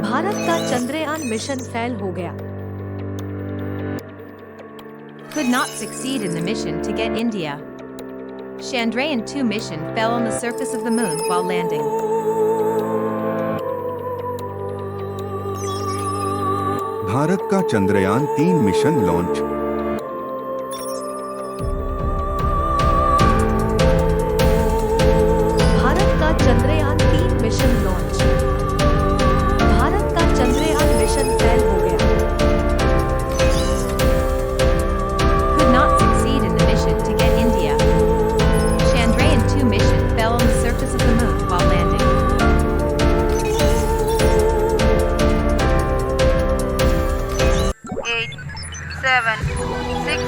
भारत का Chandrayaan mission fail हो गया। Could not succeed in the mission to get India. Chandrayaan-2 mission fell on the surface of the moon while landing. Bharat का Chandrayaan 3 mission launch. Bharat का Chandrayaan 3 mission launch. Bharat का Chandrayaan mission fail हो गया। Could not succeed in the mission to get India. Chandrayaan-2 mission fell on the surface of the moon while landing. 8, 7, 6,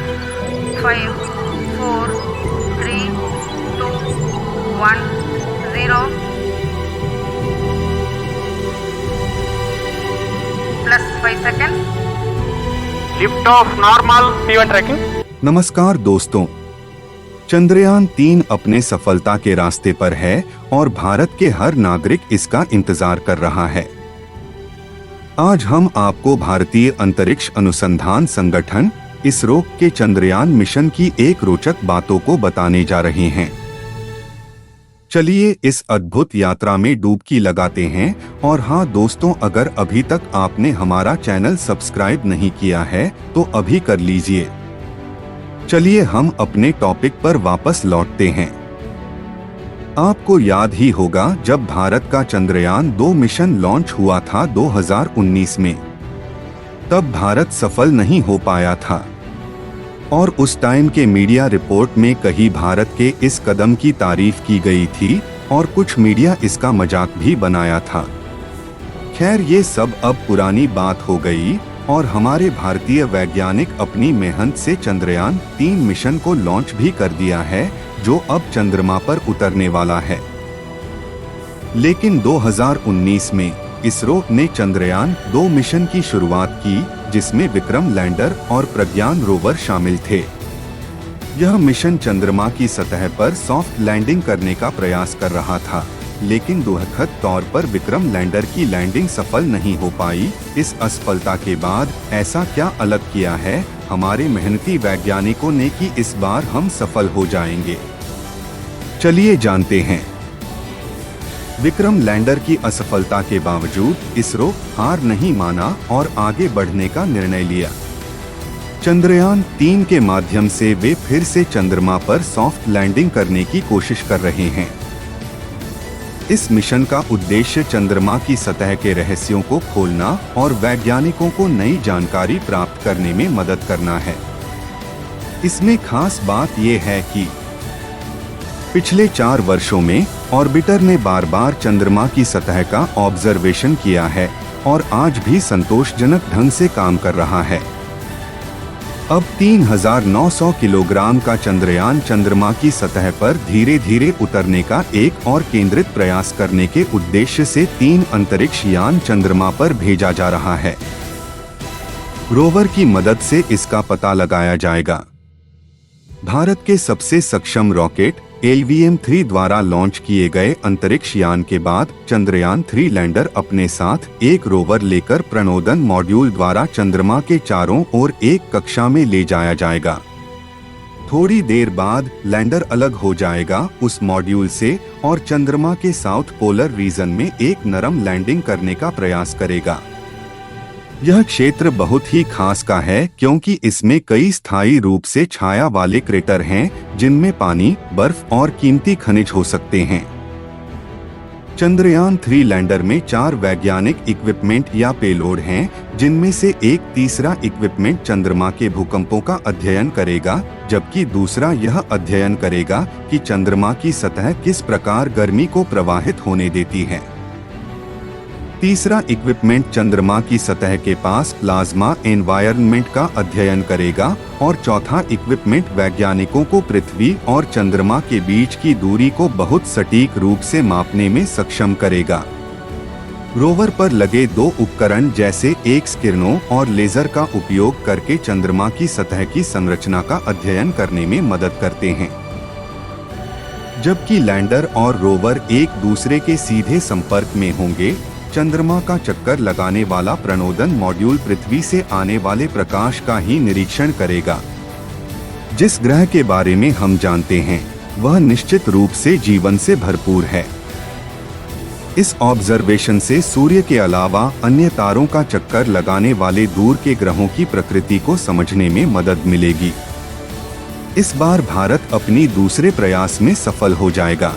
5, 4, 3, 2, 1, 0. Plus 5 seconds. Lift off normal P1 tracking. नमस्कार दोस्तों, चंद्रयान 3 अपने सफलता के रास्ते पर है और भारत के हर नागरिक इसका इंतजार कर रहा है। आज हम आपको भारतीय अंतरिक्ष अनुसंधान संगठन इसरो के चंद्रयान मिशन की एक रोचक बातों को बताने जा रहे हैं। चलिए इस अद्भुत यात्रा में डुबकी लगाते हैं। और हाँ दोस्तों, अगर अभी तक आपने हमारा चैनल सब्सक्राइब नहीं किया है तो अभी कर लीजिए। चलिए हम अपने टॉपिक पर वापस लौटते हैं। आपको याद ही होगा जब भारत का चंद्रयान 2 मिशन लॉन्च हुआ था 2019 में, तब भारत सफल नहीं हो पाया था और उस टाइम के मीडिया रिपोर्ट में कहीं भारत के इस कदम की तारीफ की गई थी और कुछ मीडिया इसका मजाक भी बनाया था। खैर ये सब अब पुरानी बात हो गई और हमारे भारतीय वैज्ञानिक अपनी मेहनत से चंद्रयान 3 मिशन को लॉन्च भी कर दिया है, जो अब चंद्रमा पर उतरने वाला है। लेकिन 2019 में इसरो ने चंद्रयान 2 मिशन की शुरुआत की, जिसमें विक्रम लैंडर और प्रज्ञान रोवर शामिल थे। यह मिशन चंद्रमा की सतह पर सॉफ्ट लैंडिंग करने का प्रयास कर रहा था, लेकिन दुखद तौर पर विक्रम लैंडर की लैंडिंग सफल नहीं हो पाई। इस असफलता के बाद ऐसा क्या अलग किया है हमारे मेहनती वैज्ञानिकों ने कि इस बार हम सफल हो जाएंगे? चलिए जानते हैं। विक्रम लैंडर की असफलता के बावजूद इसरो हार नहीं माना और आगे बढ़ने का निर्णय लिया। चंद्रयान 3 के माध्यम से वे फिर से चंद्रमा पर सॉफ्ट लैंडिंग करने की कोशिश कर रहे हैं। इस मिशन का उद्देश्य चंद्रमा की सतह के रहस्यों को खोलना और वैज्ञानिकों को नई जानकारी प्राप्त करने में मदद करना है। इसमें खास बात यह है कि पिछले 4 वर्षों में ऑर्बिटर ने बार बार चंद्रमा की सतह का ऑब्जर्वेशन किया है और आज भी संतोषजनक ढंग से काम कर रहा है। अब 3900 किलोग्राम का चंद्रयान चंद्रमा की सतह पर धीरे धीरे उतरने का एक और केंद्रित प्रयास करने के उद्देश्य से 3 अंतरिक्ष यान चंद्रमा पर भेजा जा रहा है। रोवर की मदद से इसका पता लगाया जाएगा। भारत के सबसे सक्षम रॉकेट LVM-3 द्वारा लॉन्च किए गए अंतरिक्ष यान के बाद चंद्रयान 3 लैंडर अपने साथ एक रोवर लेकर प्रणोदन मॉड्यूल द्वारा चंद्रमा के चारों ओर एक कक्षा में ले जाया जाएगा। थोड़ी देर बाद लैंडर अलग हो जाएगा उस मॉड्यूल से और चंद्रमा के साउथ पोलर रीजन में एक नरम लैंडिंग करने का प्रयास करेगा। यह क्षेत्र बहुत ही खास का है क्योंकि इसमें कई स्थायी रूप से छाया वाले क्रेटर हैं, जिनमें पानी, बर्फ और कीमती खनिज हो सकते हैं। चंद्रयान 3 लैंडर में 4 वैज्ञानिक इक्विपमेंट या पेलोड हैं, जिनमें से एक तीसरा इक्विपमेंट चंद्रमा के भूकंपों का अध्ययन करेगा, जबकि दूसरा यह अध्ययन करेगा कि चंद्रमा की सतह किस प्रकार गर्मी को प्रवाहित होने देती है। तीसरा इक्विपमेंट चंद्रमा की सतह के पास प्लाज्मा एनवायरनमेंट का अध्ययन करेगा और चौथा इक्विपमेंट वैज्ञानिकों को पृथ्वी और चंद्रमा के बीच की दूरी को बहुत सटीक रूप से मापने में सक्षम करेगा। रोवर पर लगे 2 उपकरण जैसे एक्स किरणों और लेजर का उपयोग करके चंद्रमा की सतह की संरचना का अध्ययन करने में मदद करते हैं। जबकि लैंडर और रोवर एक दूसरे के सीधे संपर्क में होंगे। चंद्रमा का चक्कर लगाने वाला प्रणोदन मॉड्यूल पृथ्वी से आने वाले प्रकाश का ही निरीक्षण करेगा। जिस ग्रह के बारे में हम जानते हैं वह निश्चित रूप से जीवन से भरपूर है। इस ऑब्जर्वेशन से सूर्य के अलावा अन्य तारों का चक्कर लगाने वाले दूर के ग्रहों की प्रकृति को समझने में मदद मिलेगी। इस बार भारत अपनी दूसरे प्रयास में सफल हो जाएगा।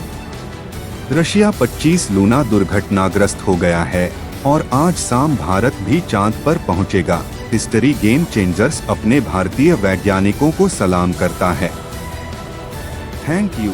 रशिया 25 लूना दुर्घटनाग्रस्त हो गया है और आज शाम भारत भी चांद पर पहुंचेगा। हिस्ट्री गेम चेंजर्स अपने भारतीय वैज्ञानिकों को सलाम करता है। Thank you.